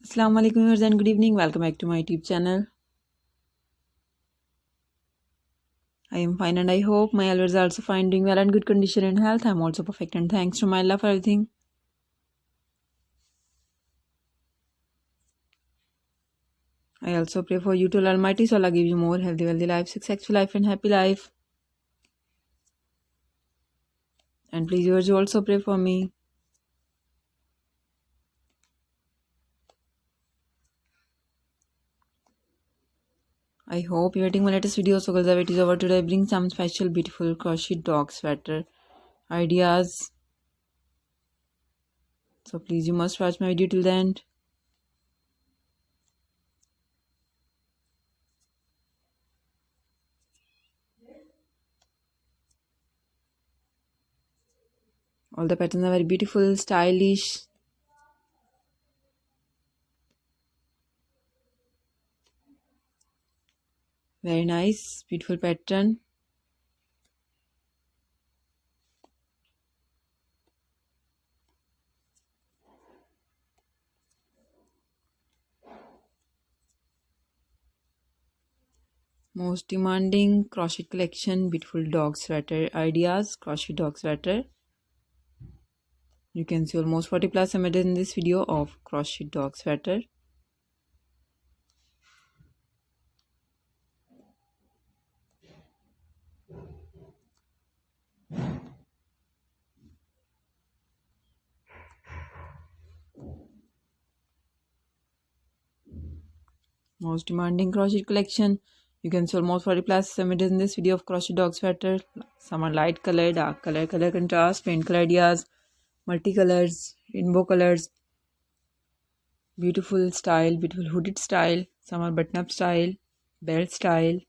Assalamu alaikum viewers and good evening. Welcome back to my YouTube channel. I am fine and I hope my viewers are also fine, doing well and good condition and health. I am also perfect and thanks to my Allah for everything. I also pray for you to Almighty, so Allah give you more healthy, wealthy life, successful life and happy life. And please viewers, you also pray for me. I hope you're getting my latest video. So guys, the wait is over. Today I bring some special beautiful crochet dog sweater ideas. So please you must watch my video till the end. All the patterns are very beautiful, stylish. Very nice, beautiful pattern. Most demanding crochet collection, beautiful dog sweater ideas, crochet dog sweater. You can see almost 40 plus images in this video of crochet dog sweater. Most demanding crochet collection. You can see almost 40 plus images in this video of crochet dog sweater. Some are light color, dark color, color contrast, paint color ideas, multicolors, rainbow colors, beautiful style, beautiful hooded style. Some are button up style, belt style.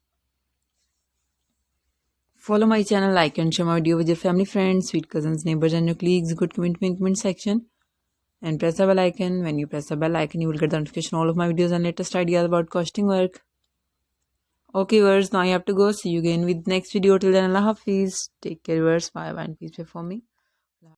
Follow my channel, like and share my video with your family, friends, sweet cousins, neighbors and your colleagues. Good comment in the comment section. And press the bell icon. When you press the bell icon, you will get the notification of all of my videos and latest ideas about crocheting work. Okay viewers, now I have to go. See you again with next video. Till then, Allah Hafiz. Take care viewers. Bye bye and please pray for me.